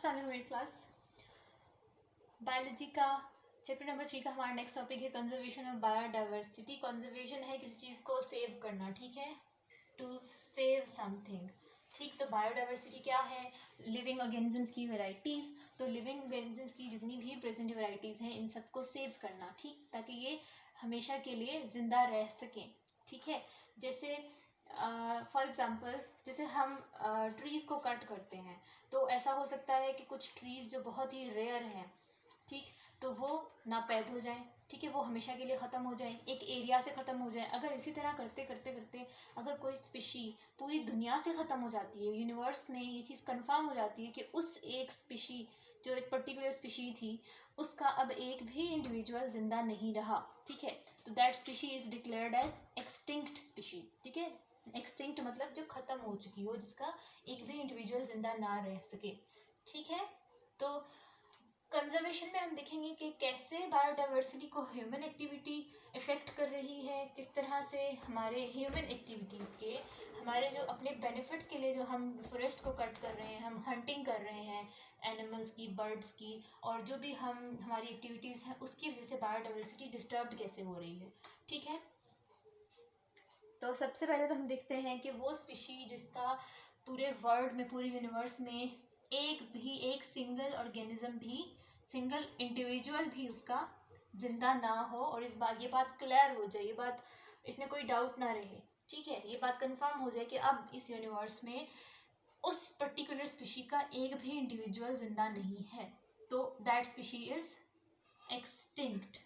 Middle class biology का chapter number 3 का हमारा नेक्स्ट टॉपिक है कंजर्वेशन ऑफ बायोडाइवर्सिटी। कंजर्वेशन है किसी चीज़ को सेव करना, ठीक है, टू सेव समथिंग। ठीक, तो बायोडाइवर्सिटी क्या है? लिविंग ऑर्गेनिजम्स की वैरायटीज़। तो लिविंग ऑर्गेनिजम्स की जितनी भी प्रेजेंट वैरायटीज़ हैं इन सबको सेव करना, ठीक, ताकि ये हमेशा के लिए ज़िंदा रह सकें। ठीक है, जैसे फॉर एग्ज़ाम्पल जैसे हम ट्रीज़ को कट करते हैं तो ऐसा हो सकता है कि कुछ ट्रीज़ जो बहुत ही रेयर हैं, ठीक, तो वो नापैद हो जाएं, ठीक है, वो हमेशा के लिए ख़त्म हो जाए, एक एरिया से ख़त्म हो जाए। अगर इसी तरह करते करते करते अगर कोई स्पीशी पूरी दुनिया से ख़त्म हो जाती है, यूनिवर्स में ये चीज़ कंफर्म हो जाती है कि उस एक स्पीशी जो एक पर्टिकुलर स्पीशी थी उसका अब एक भी इंडिविजुअल ज़िंदा नहीं रहा, ठीक है, तो that species is declared as extinct species. ठीक है, एक्सटिंक्ट मतलब जो ख़त्म हो चुकी हो, जिसका एक भी इंडिविजुअल ज़िंदा ना रह सके। ठीक है, तो कंजर्वेशन में हम देखेंगे कि कैसे बायोडाइवर्सिटी को ह्यूमन एक्टिविटी इफ़ेक्ट कर रही है, किस तरह से हमारे ह्यूमन एक्टिविटीज़ के हमारे जो अपने बेनिफिट्स के लिए जो हम फॉरेस्ट को कट कर रहे हैं, हम हंटिंग कर रहे हैं एनिमल्स की, बर्ड्स की, और जो भी हम हमारी एक्टिविटीज़ हैं उसकी वजह से बायोडाइवर्सिटी डिस्टर्ब कैसे हो रही है। ठीक है, तो सबसे पहले तो हम देखते हैं कि वो स्पीशी जिसका पूरे वर्ल्ड में, पूरे यूनिवर्स में एक सिंगल ऑर्गेनिज्म भी, सिंगल इंडिविजुअल भी उसका जिंदा ना हो, और ये बात क्लियर हो जाए, ये बात इसमें कोई डाउट ना रहे, ठीक है, ये बात कंफर्म हो जाए कि अब इस यूनिवर्स में उस पर्टिकुलर स्पीशी का एक भी इंडिविजुअल जिंदा नहीं है, तो दैट स्पीशी इज एक्सटिंक्ट।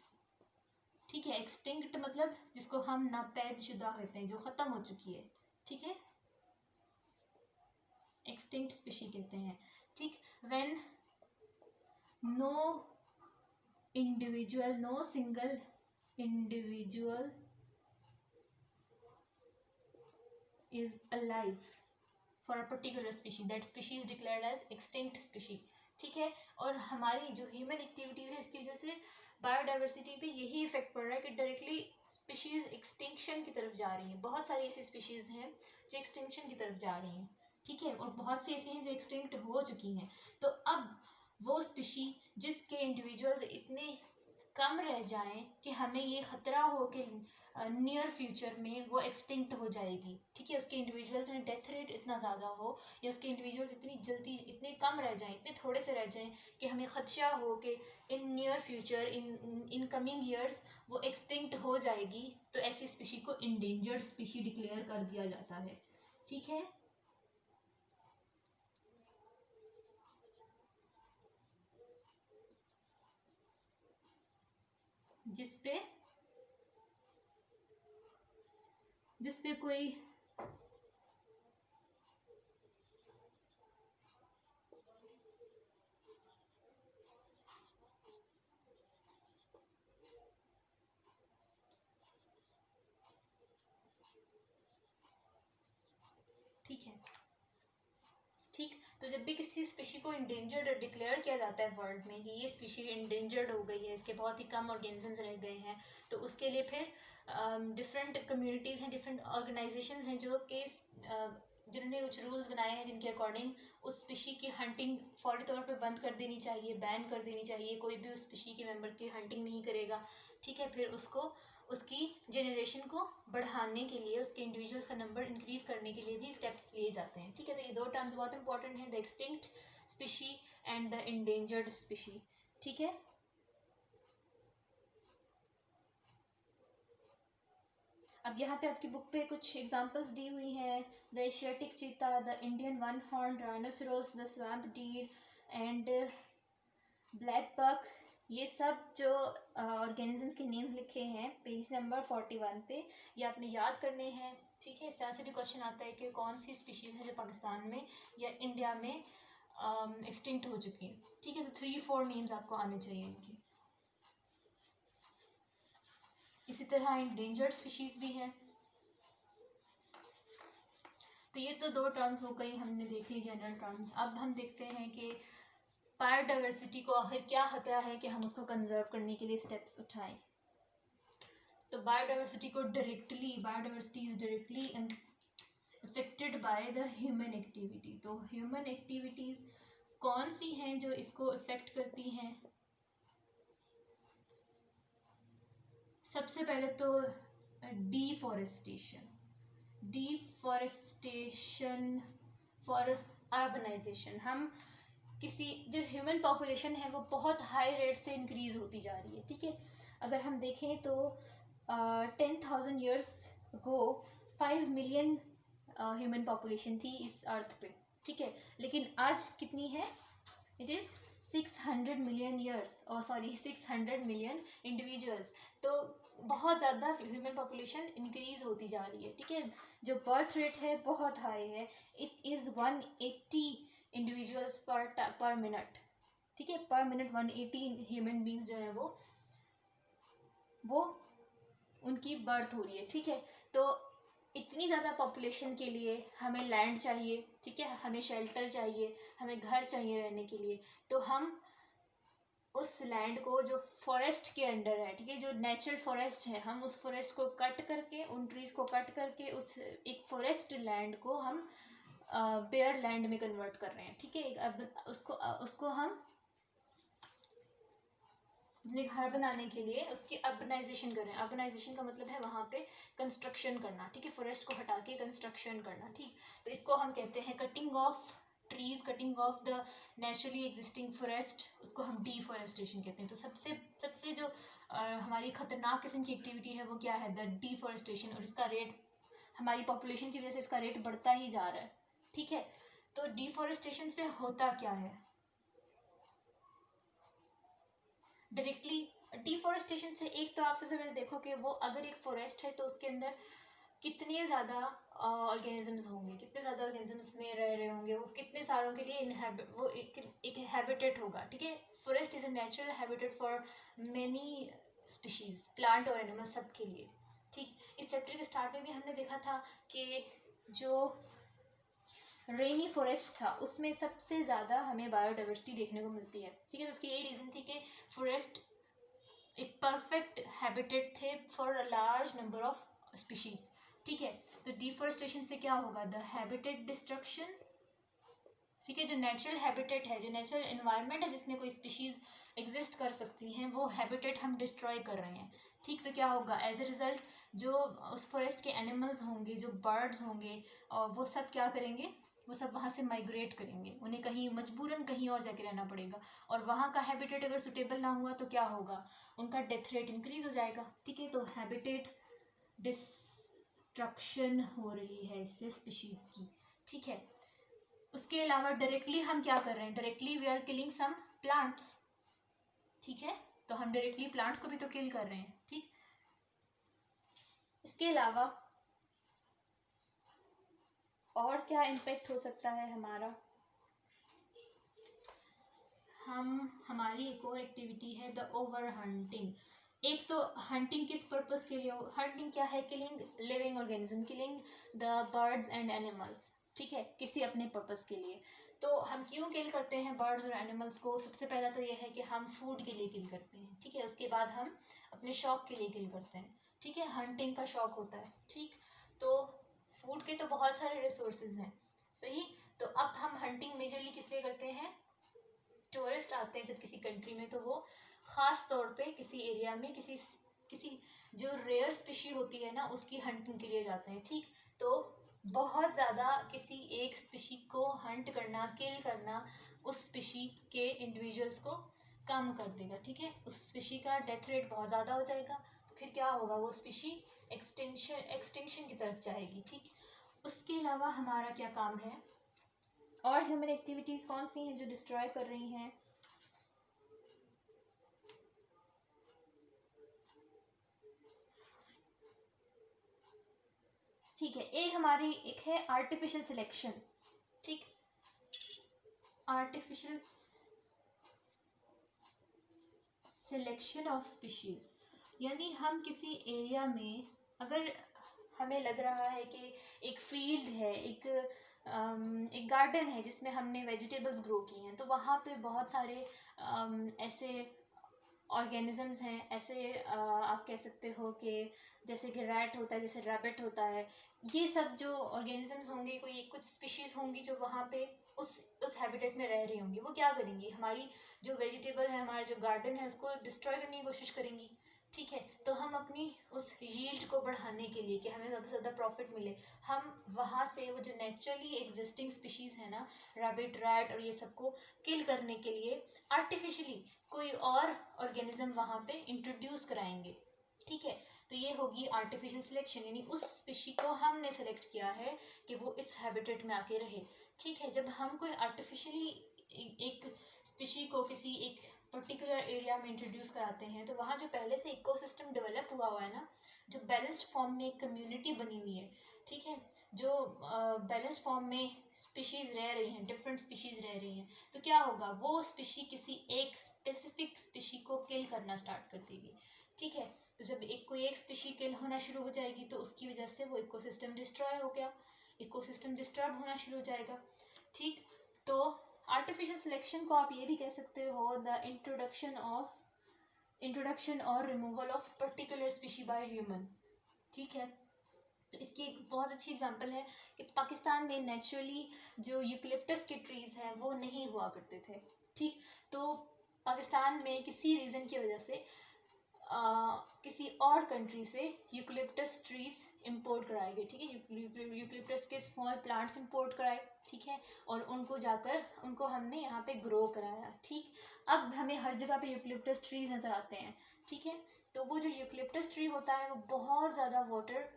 ठीक है, एक्सटिंक्ट मतलब जिसको हम नापैदशुदा कहते हैं, जो ख़त्म हो चुकी है। ठीक है, एक्सटिंक्ट स्पीशी कहते हैं। ठीक, when no individual, no single individual is alive for a particular species, that species is declared as extinct species। ठीक है, और हमारी जो ह्यूमन एक्टिविटीज़ है इसकी वजह से बायोडाइवर्सिटी पे यही इफेक्ट पड़ रहा है कि डायरेक्टली स्पीशीज़ एक्सटिंक्शन की तरफ जा रही हैं। बहुत सारी ऐसी स्पीशीज़ हैं जो एक्सटिंक्शन की तरफ जा रही हैं, ठीक है, और बहुत सी ऐसी हैं जो एक्सटिंक्ट हो चुकी हैं। तो अब वो स्पीशी जिसके इंडिविजुअल्स इतने कम रह जाएं कि हमें ये ख़तरा हो कि नियर फ्यूचर में वो एक्सटिंक्ट हो जाएगी, ठीक है, उसके इंडिविजुअल्स में डेथ रेट इतना ज़्यादा हो, या उसके इंडिविजुअल्स इतनी जल्दी इतने कम रह जाएं, इतने थोड़े से रह जाएं कि हमें खदशा हो कि in near future, in coming years वो एक्सटिंक्ट हो जाएगी, तो ऐसी स्पीशी को इंडेंजर्ड स्पीशी डिक्लेयर कर दिया जाता है। ठीक है, जिसपे कोई ठीक है, ठीक, तो जब भी किसी स्पीशी को इंडेंजर्ड डिक्लेयर किया जाता है वर्ल्ड में कि ये स्पीशी इंडेंजर्ड हो गई है, इसके बहुत ही कम ऑर्गेनिजम्स रह गए हैं, तो उसके लिए फिर डिफरेंट कम्युनिटीज़ हैं, डिफरेंट ऑर्गेनाइजेशंस हैं जो कि जिन्होंने कुछ रूल्स बनाए हैं जिनके अकॉर्डिंग उस स्पीशी की हंटिंग फौरी तौर पे बंद कर देनी चाहिए, बैन कर देनी चाहिए, कोई भी उस स्पीशी के मेंबर की हंटिंग नहीं करेगा। ठीक है, फिर उसको उसकी जनरेशन को बढ़ाने के लिए, उसके इंडिविजुअल्स का नंबर इंक्रीज करने के लिए भी स्टेप्स लिए जाते हैं। ठीक है, तो ये दो टर्म्स बहुत इंपॉर्टेंट हैं, the extinct species and the endangered species. ठीक है, अब यहाँ पे आपकी बुक पे कुछ एग्जांपल्स दी हुई हैं, the Asiatic cheetah, the Indian one horn rhinoceros, the swamp deer and black buck. ये सब जो ऑर्गेनिजम्स के नेम्स लिखे हैं पेज नंबर 41 पे, ये आपने याद करने हैं। ठीक है, इस तरह से भी क्वेश्चन आता है कि कौन सी स्पीशीज़ है जो पाकिस्तान में या इंडिया में एक्सटिंक्ट हो चुकी है। ठीक है, तो 3-4 नेम्स आपको आने चाहिए इनके। इसी तरह इंडेंजर्ड स्पीशीज़ भी हैं। तो ये तो दो टर्म्स हो गई, हमने देख ली जनरल टर्म्स। अब हम देखते हैं कि बायोडाइवर्सिटी को आखिर क्या खतरा है कि हम उसको कंजर्व करने के लिए स्टेप्स उठाएं। तो biodiversity is directly affected by the human activity. तो ह्यूमन एक्टिविटीज़ कौन सी हैं जो इसको इफ़ेक्ट करती हैं? सबसे पहले तो डिफॉरेस्टेशन, डिफॉरेस्टेशन फॉर अर्बनाइजेशन। हम किसी जो ह्यूमन पॉपुलेशन है वो बहुत हाई रेट से इंक्रीज होती जा रही है, ठीक है। अगर हम देखें तो 10,000 ईयर्स गो 5 मिलियन ह्यूमन पॉपुलेशन थी इस अर्थ पे, ठीक है। लेकिन आज कितनी है? इट इज़ 600 मिलियन ईयर्स, और सॉरी 600 मिलियन इंडिविजुअल्स। तो बहुत ज़्यादा ह्यूमन पॉपुलेशन इंक्रीज होती जा रही है, ठीक है। जो बर्थ रेट है बहुत हाई है, इट इज़ 180 इंडिविजुअल्स पर मिनट, ठीक है। पर मिनट 180 ह्यूमन बींग्स जो है वो उनकी बर्थ हो रही है, ठीक है। तो इतनी ज़्यादा पॉपुलेशन के लिए हमें लैंड चाहिए, ठीक है, हमें शेल्टर चाहिए, हमें घर चाहिए रहने के लिए। तो हम उस लैंड को जो फॉरेस्ट के अंडर है, ठीक है, जो नेचुरल फॉरेस्ट है, हम उस फॉरेस्ट को कट करके, उन ट्रीज को कट करके उस एक फॉरेस्ट लैंड को हम बेयर लैंड में कन्वर्ट कर रहे हैं, ठीक है। अब उसको हम अपने घर बनाने के लिए उसकी अर्बनाइजेशन कर रहे हैं। अर्बनाइजेशन का मतलब है वहाँ पे कंस्ट्रक्शन करना, ठीक है, फॉरेस्ट को हटा के कंस्ट्रक्शन करना, ठीक। तो इसको हम कहते हैं cutting of trees, cutting of the naturally existing forest, उसको हम डिफॉरेस्टेशन कहते हैं। तो सबसे सबसे जो हमारी खतरनाक किस्म की एक्टिविटी है वो क्या है? The deforestation. और इसका रेट, हमारी पॉपुलेशन की वजह से इसका रेट बढ़ता ही जा रहा है, ठीक है। तो डिफॉरेस्टेशन से होता क्या है? डायरेक्टली डिफॉरेस्टेशन से एक तो आप सबसे पहले देखो कि वो अगर एक फॉरेस्ट है तो उसके अंदर कितने ज़्यादा ऑर्गेनिजम्स होंगे, कितने ज़्यादा ऑर्गेनिजम्स में रह रहे होंगे, वो कितने सालों के लिए वो एक हैबिटेट होगा, ठीक है। Forest is a natural habitat for many species, plant और एनिमल, सब के लिए, ठीक। इस चैप्टर के स्टार्ट में भी हमने देखा था कि जो रेनी फॉरेस्ट था उसमें सबसे ज़्यादा हमें बायोडाइवर्सिटी देखने को मिलती है, ठीक है। तो उसकी यही रीज़न थी कि फॉरेस्ट एक परफेक्ट हैबिटेट थे for a large number of species, ठीक है। तो डिफॉरेस्टेशन से क्या होगा? द हैबिटेट डिस्ट्रक्शन, ठीक है। जो नेचुरल हैबिटेट है, जो नेचुरल एनवायरनमेंट है जिसमें कोई स्पीशीज एग्जिस्ट कर सकती हैं, वो हैबिटेट हम डिस्ट्रॉय कर रहे हैं, ठीक। तो क्या होगा एज ए रिजल्ट? जो उस फॉरेस्ट के एनिमल्स होंगे, जो बर्ड्स होंगे, वो सब क्या करेंगे? वो सब वहाँ से माइग्रेट करेंगे, उन्हें कहीं मजबूरन कहीं और जाके रहना पड़ेगा। और वहाँ का हैबिटेट अगर सुटेबल ना हुआ तो क्या होगा? उनका डेथ रेट इंक्रीज हो जाएगा, ठीक है। तो हैबिटेट डिस्ट्रक्शन हो रही है इससे स्पीशीज की, ठीक है। उसके अलावा डायरेक्टली हम क्या कर रहे हैं? Directly we are killing some plants, ठीक है। तो हम डायरेक्टली प्लांट्स को भी तो किल कर रहे हैं, ठीक। इसके अलावा और क्या इम्पेक्ट हो सकता है हमारा? हमारी एक और एक्टिविटी है द ओवर हंटिंग। एक तो हंटिंग किस पर्पस के लिए? हंटिंग क्या है? Killing living organism, killing the birds and animals, ठीक है, किसी अपने पर्पस के लिए। तो हम क्यों किल करते हैं बर्ड्स और एनिमल्स को? सबसे पहला तो यह है कि हम फूड के लिए किल करते हैं, ठीक है। उसके बाद हम अपने शौक के लिए किल करते हैं, ठीक है। हंटिंग का शौक होता है, ठीक। तो फूड के तो बहुत सारे रिसोर्सेज हैं, सही। तो अब हम हंटिंग मेजरली किस लिए करते हैं? टूरिस्ट आते हैं जब किसी कंट्री में, तो वो ख़ास तौर पे किसी एरिया में किसी किसी जो रेयर स्पीशी होती है ना, उसकी हंटिंग के लिए जाते हैं, ठीक। तो बहुत ज़्यादा किसी एक स्पीशी को हंट करना, किल करना, उस स्पीशी के इंडिविजुअल्स को कम कर देगा, ठीक है। उस स्पीशी का डेथ रेट बहुत ज़्यादा हो जाएगा, तो फिर क्या होगा? वो स्पीशी एक्सटिंक्शन की तरफ जाएगी, ठीक। उसके अलावा हमारा क्या काम है? और ह्यूमन एक्टिविटीज़ कौन सी हैं जो डिस्ट्रॉय कर रही हैं? ठीक है, एक है आर्टिफिशियल सिलेक्शन, ठीक। आर्टिफिशियल सिलेक्शन ऑफ स्पीशीज, यानी हम किसी एरिया में, अगर हमें लग रहा है कि एक फील्ड है, एक गार्डन है जिसमें हमने वेजिटेबल्स ग्रो की हैं, तो वहाँ पे बहुत सारे ऐसे ऑर्गेनिजम्स हैं, ऐसे आप कह सकते हो कि जैसे कि रैट होता है, जैसे रैबिट होता है, ये सब जो ऑर्गेनिजम्स होंगे, कोई कुछ स्पीशीज़ होंगी जो वहाँ पे उस हैबिटेट में रह रही होंगी, वो क्या करेंगी, हमारी जो वेजिटेबल है, हमारा जो गार्डन है, उसको डिस्ट्रॉय करने की कोशिश करेंगी। ठीक है, तो हम अपनी उस यील्ड को बढ़ाने के लिए कि हमें ज़्यादा से ज़्यादा प्रॉफिट मिले, हम वहाँ से वो जो नेचुरली एग्जिस्टिंग स्पीशीज़ है ना, रैबिट, रैट और ये सबको किल करने के लिए आर्टिफिशियली कोई और ऑर्गेनिज्म वहाँ पे इंट्रोड्यूस कराएंगे। ठीक है, तो ये होगी आर्टिफिशियल सिलेक्शन, यानी उस स्पीशी को हमने सेलेक्ट किया है कि वो इस हैबिटेट में आके रहे। ठीक है, जब हम कोई आर्टिफिशियली एक स्पीशी को किसी एक पर्टिकुलर एरिया में इंट्रोड्यूस कराते हैं, तो वहाँ जो पहले से इकोसिस्टम डेवलप हुआ है ना, जो बैलेंस्ड फॉर्म में एक कम्युनिटी बनी हुई है, ठीक है, जो बैलेंस्ड फॉर्म में स्पीशीज़ रह रही हैं, डिफरेंट स्पीशीज़ रह रही हैं, तो क्या होगा, वो स्पीशी किसी एक स्पेसिफिक स्पीशी को किल करना स्टार्ट कर देगी। ठीक है, तो जब कोई एक स्पीशी किल होना शुरू हो जाएगी, तो उसकी वजह से वो इकोसिस्टम डिस्ट्रॉय हो गया, इकोसिस्टम डिस्टर्ब होना शुरू हो जाएगा। ठीक, तो आर्टिफिशियल सिलेक्शन को आप ये भी कह सकते हो द इंट्रोडक्शन और removal of particular species by human. ठीक है, तो इसकी एक बहुत अच्छी एग्जांपल है कि पाकिस्तान में नेचुरली जो यूकलिप्टस के ट्रीज़ हैं वो नहीं हुआ करते थे। ठीक, तो पाकिस्तान में किसी रीज़न की वजह से किसी और कंट्री से यूकलिप्टस ट्रीज इंपोर्ट कराए गए। ठीक है, यूकलिप्टस के स्मॉल प्लांट्स इंपोर्ट कराए। ठीक है, और उनको जाकर उनको हमने यहाँ पे ग्रो कराया। ठीक, अब हमें हर जगह पे यूकलिप्टस ट्रीज नज़र आते हैं। ठीक है, तो वो जो यूकलिप्टस ट्री होता है वो बहुत ज़्यादा वाटर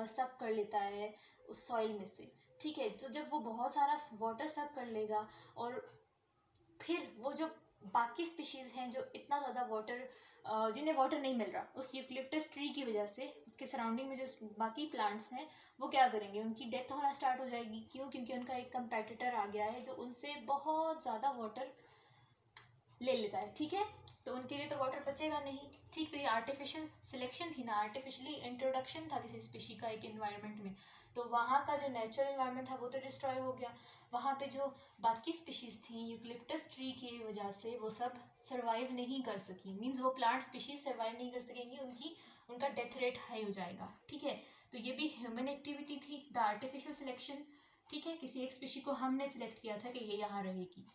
सक कर लेता है उस सॉइल में से। ठीक है, तो जब वो बहुत सारा वाटर सक कर लेगा और फिर वो जो बाकी स्पीशीज़ हैं जो इतना ज़्यादा वाटर जिन्हें वाटर नहीं मिल रहा, उस यूकलिप्टस ट्री की वजह से उसके सराउंडिंग में जो बाकी प्लांट्स हैं वो क्या करेंगे, उनकी डेथ होना स्टार्ट हो जाएगी। क्यों? क्योंकि उनका एक कंपेटिटर आ गया है जो उनसे बहुत ज़्यादा वाटर ले लेता है। ठीक है, तो उनके लिए तो वाटर बचेगा नहीं। ठीक, तो ये आर्टिफिशियल सिलेक्शन थी ना, आर्टिफिशियली इंट्रोडक्शन था किसी स्पीशी का एक इन्वायरमेंट में, तो वहाँ का जो नेचुरल इन्वायरमेंट था वो तो डिस्ट्रॉय हो गया। वहाँ पे जो बाकी स्पीशीज़ थी यूकलिप्टस ट्री की वजह से वो सब सर्वाइव नहीं कर सकी, मीन्स वो प्लांट स्पीशीज सर्वाइव नहीं कर सकेंगी, उनका डेथ रेट हाई हो जाएगा। ठीक है, तो ये भी ह्यूमन एक्टिविटी थी, द आर्टिफिशियल सिलेक्शन। ठीक है, किसी एक स्पीशी को हमने सिलेक्ट किया था कि ये यहाँ रहेगी।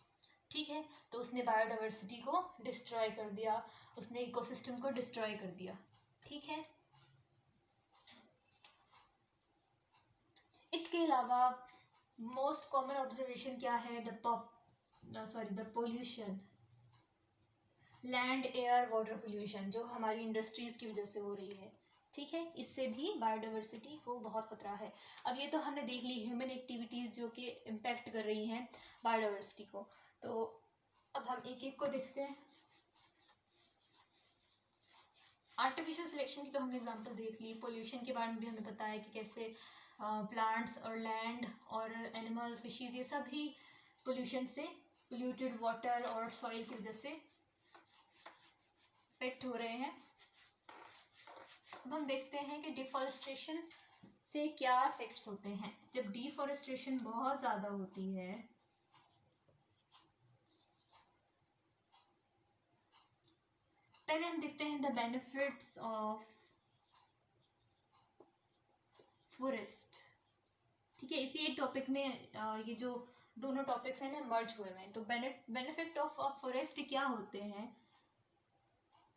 ठीक है, तो उसने बायोडाइवर्सिटी को डिस्ट्रॉय कर दिया, उसने इकोसिस्टम को डिस्ट्रॉय कर दिया। ठीक है, इसके अलावा मोस्ट कॉमन ऑब्जर्वेशन क्या है, the pollution, land, air, water pollution, जो हमारी इंडस्ट्रीज़ की वजह से हो रही है। ठीक है, इससे भी बायोडाइवर्सिटी को बहुत खतरा है। अब ये तो हमने देख ली ह्यूमन एक्टिविटीज़ जो कि इम्पेक्ट कर रही हैं बायोडाइवर्सिटी को, तो अब हम एक एक को देखते हैं। आर्टिफिशियल सिलेक्शन की तो हमने एग्जांपल देख ली, पोल्यूशन के बारे में भी हमें पता है कि कैसे प्लांट्स और लैंड और एनिमल स्पीशीज़ ये सब ही पोल्यूशन से, पोल्यूटेड वाटर और सॉइल की वजह से इफेक्ट हो रहे हैं। अब हम देखते हैं कि डिफॉरेस्टेशन से क्या इफेक्ट्स होते हैं। जब डिफॉरेस्टेशन बहुत ज़्यादा होती है पहले हम देखते हैं द बेनिफिट्स ऑफ फॉरेस्ट। ठीक है, इसी एक टॉपिक में ये जो दोनों टॉपिक्स हैं ना मर्ज हुए हैं। तो बेनिफिट ऑफ फॉरेस्ट क्या होते हैं,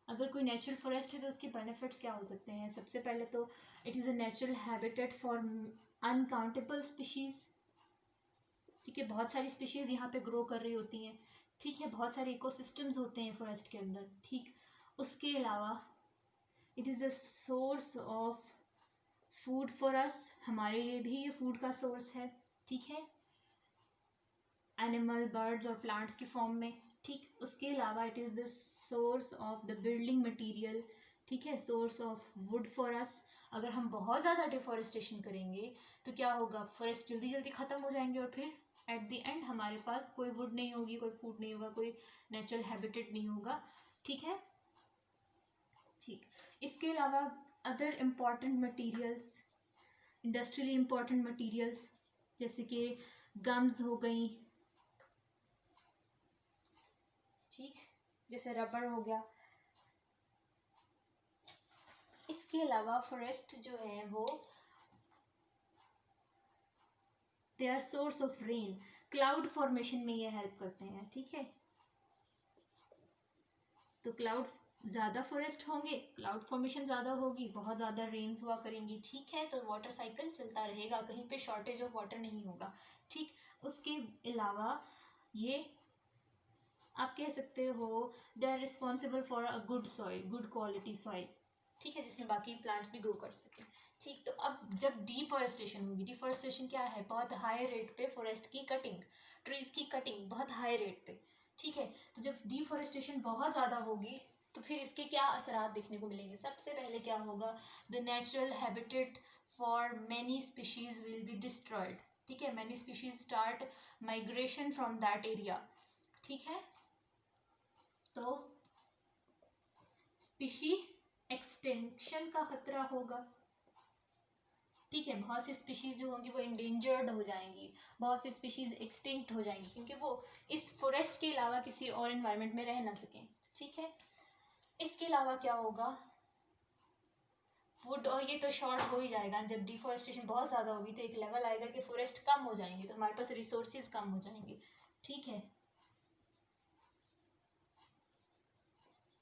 अगर कोई नेचुरल फॉरेस्ट है तो उसके बेनिफिट्स क्या हो सकते हैं। सबसे पहले तो it is a natural habitat for uncountable species. ठीक है, बहुत सारी स्पीशीज़ यहाँ पे ग्रो कर रही होती हैं। ठीक है, बहुत सारे इकोसिस्टम्स होते हैं फॉरेस्ट के अंदर। ठीक, उसके अलावा it is a source of food for us, हमारे लिए भी ये फूड का सोर्स है। ठीक है, एनिमल, बर्ड्स और प्लांट्स की फॉर्म में। ठीक, उसके अलावा it is the source of the building material. ठीक है, source of would for us. अगर हम बहुत ज़्यादा डिफॉरेस्टेशन करेंगे तो क्या होगा, फॉरेस्ट जल्दी जल्दी ख़त्म हो जाएंगे और फिर एट द एंड हमारे पास कोई वुड नहीं होगी, कोई फूड नहीं होगा, कोई नेचुरल हैबिटेट नहीं होगा। ठीक है, ठीक, इसके अलावा other important materials, industrially important materials जैसे कि गम्स हो गई, ठीक, जैसे रबर हो गया। इसके अलावा फॉरेस्ट जो है वो they are source of rain, cloud formation में ये हेल्प करते हैं, ठीक है। तो क्लाउड ज़्यादा फॉरेस्ट होंगे, क्लाउड फॉर्मेशन ज़्यादा होगी, बहुत ज़्यादा रेन्स हुआ करेंगी, ठीक है। तो वाटर साइकिल चलता रहेगा, कहीं पे शॉर्टेज ऑफ वाटर नहीं होगा, ठीक। उसके अलावा ये आप कह सकते हो they are responsible for a good soil, good quality soil, ठीक है, जिसमें बाकी प्लांट्स भी ग्रो कर सकें, ठीक। तो अब जब डिफॉरेस्टेशन होगी, डिफॉरेस्टेशन क्या है, बहुत हाई रेट पे फॉरेस्ट की कटिंग, ट्रीज की कटिंग बहुत हाई रेट पे, ठीक है। तो जब डिफॉरेस्टेशन बहुत ज़्यादा होगी तो फिर इसके क्या असरात देखने को मिलेंगे। सबसे पहले क्या होगा, the natural habitat for many species will be destroyed, ठीक है। Many species start migration from that area, ठीक है। तो स्पीशी एक्सटेंशन का खतरा होगा, ठीक है। बहुत सी स्पीशीज जो होंगी वो इंडेंजर्ड हो जाएंगी, बहुत सी स्पीशीज एक्सटिंक्ट हो जाएंगी, क्योंकि वो इस फॉरेस्ट के अलावा किसी और एनवायरनमेंट में रह ना सकें, ठीक है। इसके अलावा क्या होगा, वुड, और ये तो शॉर्ट हो ही जाएगा जब डिफॉरेस्टेशन बहुत ज़्यादा होगी, तो एक लेवल आएगा कि फॉरेस्ट कम हो जाएंगे, तो हमारे पास रिसोर्सेज कम हो जाएंगे, ठीक है।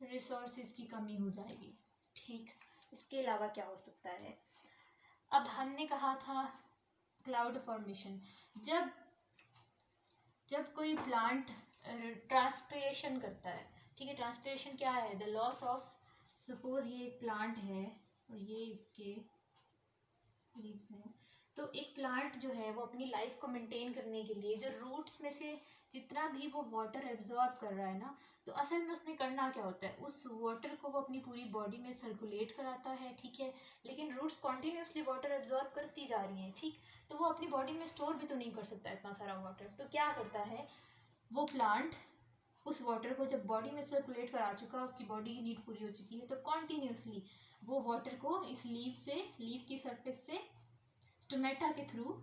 रिसोर्सेज की कमी हो जाएगी, ठीक। इसके अलावा क्या हो सकता है, अब हमने कहा था क्लाउड फॉर्मेशन, जब जब कोई प्लांट ट्रांसपिरेशन करता है, ठीक है। ट्रांसपिरेशन क्या है, द लॉस ऑफ, सपोज ये एक प्लांट है और ये इसके लीव्स हैं, तो एक प्लांट जो है वो अपनी लाइफ को मेंटेन करने के लिए जो रूट्स में से जितना भी वो वाटर एब्जॉर्ब कर रहा है ना, तो असल में उसने करना क्या होता है, उस वाटर को वो अपनी पूरी बॉडी में सर्कुलेट कराता है, ठीक है। लेकिन रूट्स कॉन्टिन्यूसली वाटर एब्जॉर्ब करती जा रही हैं, ठीक। तो वो अपनी बॉडी में स्टोर भी तो नहीं कर सकता इतना सारा वाटर, तो क्या करता है वो प्लांट, उस वाटर को जब बॉडी में सर्कुलेट करा चुका, उसकी बॉडी की नीड पूरी हो चुकी है, तो कॉन्टिन्यूसली वो वाटर को इस लीव से, लीव की सरफेस से स्टोमेटा के थ्रू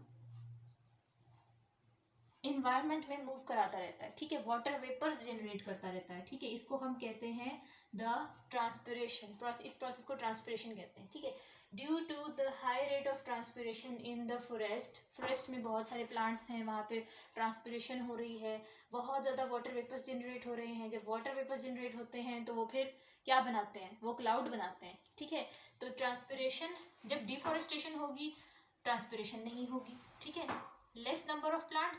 इन्वायरमेंट में मूव कराता रहता है, ठीक है। वाटर वेपर्स जनरेट करता रहता है, ठीक है। इसको हम कहते हैं द ट्रांसपिरेशन, इस प्रोसेस को ट्रांसपिरेशन कहते हैं, ठीक है। Due to the high rate of transpiration in the forest, forest में बहुत सारे प्लांट्स हैं, वहाँ पे ट्रांसपिरेशन हो रही है, बहुत ज़्यादा वाटर वेपर्स जनरेट हो रहे हैं। जब वाटर वेपर्स जनरेट होते हैं तो वो फिर क्या बनाते हैं, वो क्लाउड बनाते हैं, ठीक है। तो ट्रांसपिरेशन, जब डिफॉरेस्टेशन होगी ट्रांसपिरेशन नहीं होगी, ठीक है। Less number of plants,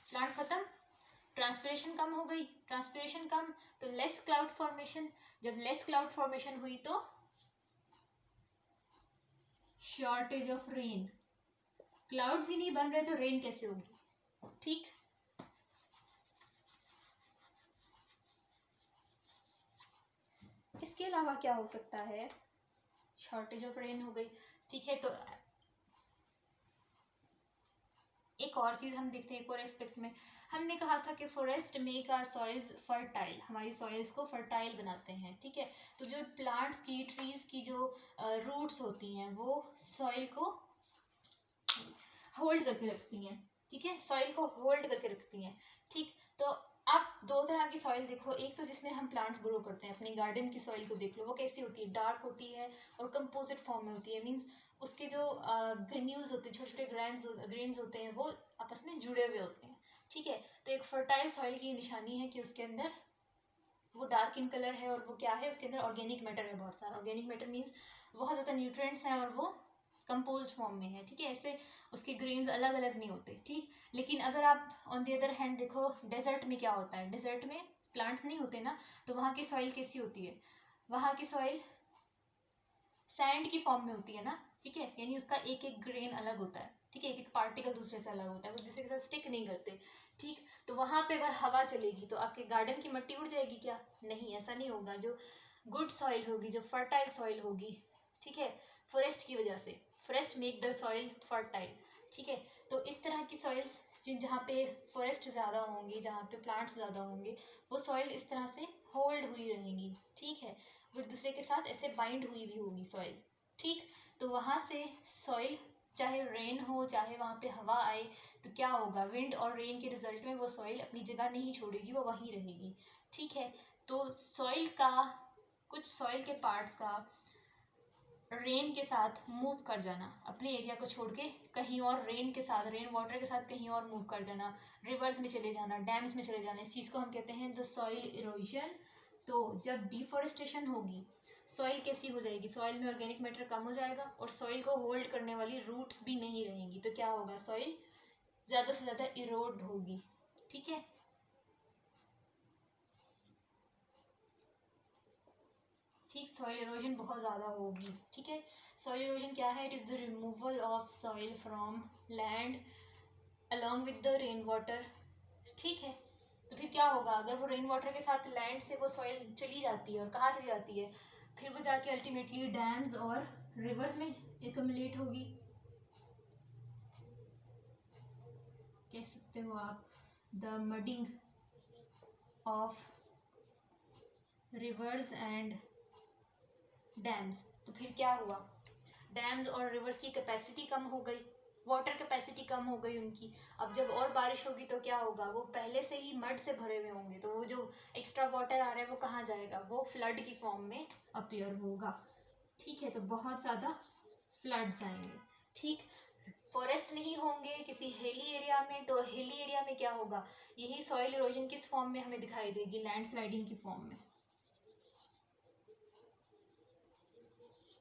plant खत्म, ट्रांसपिरेशन कम हो गई, ट्रांसपिरेशन कम, तो लेस क्लाउड फॉर्मेशन, जब लेस क्लाउड फॉर्मेशन हुई तो शॉर्टेज ऑफ रेन, क्लाउड्स ही नहीं बन रहे तो रेन कैसे होगी, ठीक। इसके अलावा क्या हो सकता है, शॉर्टेज ऑफ रेन हो गई, ठीक है। तो एक और चीज़ हम देखते हैं, एक और एस्पेक्ट में हमने कहा था कि forest make our soils fertile, हमारी सॉइल्स को फर्टाइल बनाते हैं, ठीक है। तो जो प्लांट्स की, ट्रीज की जो रूट्स होती हैं वो सॉइल को होल्ड करके रखती हैं, ठीक है, सॉइल को होल्ड करके रखती हैं, ठीक। तो आप दो तरह की सॉइल देखो, एक तो जिसमें हम प्लांट्स ग्रो करते हैं, अपनी गार्डन की सॉइल को देख लो, वो कैसी होती है, डार्क होती है और कंपोजिट फॉर्म में होती है, मीन्स उसके जो ग्रेन्यूल्स होते हैं, छोटे छोटे ग्रेन्स होते हैं, वो आपस में जुड़े हुए होते हैं, ठीक है। तो एक फर्टाइल सॉइल की निशानी है कि उसके अंदर वो डार्क इन कलर है और वो क्या है, उसके अंदर ऑर्गेनिक मैटर है बहुत सारा, ऑर्गेनिक मैटर मीन्स बहुत ज़्यादा न्यूट्रिएंट्स हैं और वो कंपोज्ड फॉर्म में है, ठीक है। ऐसे उसके ग्रेन्स अलग अलग नहीं होते, ठीक। लेकिन अगर आप ऑन द अदर हैंड देखो, डेजर्ट में क्या होता है, डेजर्ट में प्लांट्स नहीं होते ना, तो वहाँ की सॉइल कैसी होती है, वहाँ की सॉइल सैंड की फॉर्म में होती है ना, ठीक है। यानी उसका एक एक ग्रेन अलग होता है, ठीक है, एक एक पार्टिकल दूसरे से अलग होता है, वो दूसरे के साथ स्टिक नहीं करते, ठीक। तो वहाँ पे अगर हवा चलेगी तो आपके गार्डन की मिट्टी उड़ जाएगी क्या, नहीं, ऐसा नहीं होगा। जो गुड सॉइल होगी, जो फर्टाइल सॉइल होगी, ठीक है, फॉरेस्ट की वजह से, forest make the soil fertile, ठीक है। तो इस तरह की सॉइल्स जहाँ पे फॉरेस्ट ज़्यादा होंगी, जहाँ पे प्लांट्स ज़्यादा होंगे, वो सॉइल इस तरह से होल्ड हुई रहेंगी, ठीक है, वो एक दूसरे के साथ ऐसे बाइंड हुई भी होगी सॉइल, ठीक। तो वहाँ से सॉइल, चाहे रेन हो चाहे वहाँ पे हवा आए, तो क्या होगा, विंड और रेन के रिजल्ट में वो सॉइल अपनी जगह नहीं छोड़ेगी, वो वहीं रहेगी, ठीक है। तो सॉइल का, कुछ सॉइल के पार्ट्स का रेन के साथ मूव कर जाना, अपने एरिया को छोड़ के कहीं और रेन के साथ, रेन वाटर के साथ कहीं और मूव कर जाना, रिवर्स में चले जाना, डैम्स में चले जाना, इस चीज़ को हम कहते हैं द सॉइल इरोजन। तो जब डिफॉरेस्टेशन होगी, सॉइल कैसी हो जाएगी, सॉइल में ऑर्गेनिक मैटर कम हो जाएगा और सॉइल को होल्ड करने वाली रूट्स भी नहीं रहेंगी, तो क्या होगा, सॉइल ज़्यादा से ज़्यादा इरोड होगी। ठीक है, ठीक, सॉइल इरोजन बहुत ज़्यादा होगी। ठीक है, सॉइल इरोजन क्या है, it is the removal of soil from land along with the rain water. ठीक है, तो फिर क्या होगा, अगर वो रेन वाटर के साथ लैंड से वो सॉइल चली जाती है, और कहाँ चली जाती है, फिर वो जाके अल्टीमेटली डैम्स और रिवर्स में एकम्युलेट होगी, कह सकते हो आप, the mudding of rivers and dams. तो फिर क्या हुआ, डैम्स और रिवर्स की कैपेसिटी कम हो गई, वाटर कैपेसिटी कम हो गई उनकी। अब जब और बारिश होगी तो क्या होगा, वो पहले से ही मड से भरे हुए होंगे, तो वो जो एक्स्ट्रा वाटर आ रहा है वो कहाँ जाएगा, वो फ्लड की फॉर्म में अपीयर होगा। ठीक है, तो बहुत ज़्यादा फ्लड्स आएंगे। ठीक, फॉरेस्ट नहीं होंगे किसी हिली एरिया में, तो हिली एरिया में क्या होगा, यही सॉइल इरोजन किस फॉर्म में हमें दिखाई देगी, लैंडस्लाइडिंग की फॉर्म में।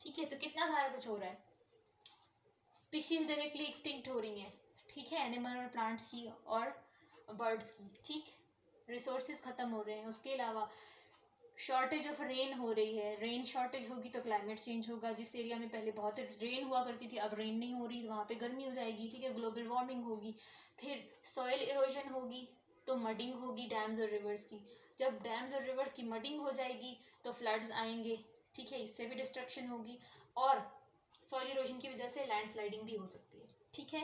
ठीक है, तो कितना सारा कुछ हो रहा है, स्पीशीज डायरेक्टली एक्सटिंक्ट हो रही हैं। ठीक है, एनिमल और प्लांट्स की और बर्ड्स की। ठीक, रिसोर्सेज ख़त्म हो रहे हैं, उसके अलावा शॉर्टेज ऑफ रेन हो रही है, रेन शॉर्टेज होगी तो क्लाइमेट चेंज होगा, जिस एरिया में पहले बहुत रेन हुआ करती थी अब रेन नहीं हो रही, तो वहाँ पे गर्मी हो जाएगी। ठीक है, ग्लोबल वार्मिंग होगी, फिर सॉइल इरोजन होगी तो मडिंग होगी डैम्स और रिवर्स की, जब डैम्स और रिवर्स की मडिंग हो जाएगी तो फ्लड्स आएंगे। ठीक है, इससे भी डिस्ट्रक्शन होगी, और सॉइल इरोजन की वजह से लैंडस्लाइडिंग भी हो सकती है। ठीक है,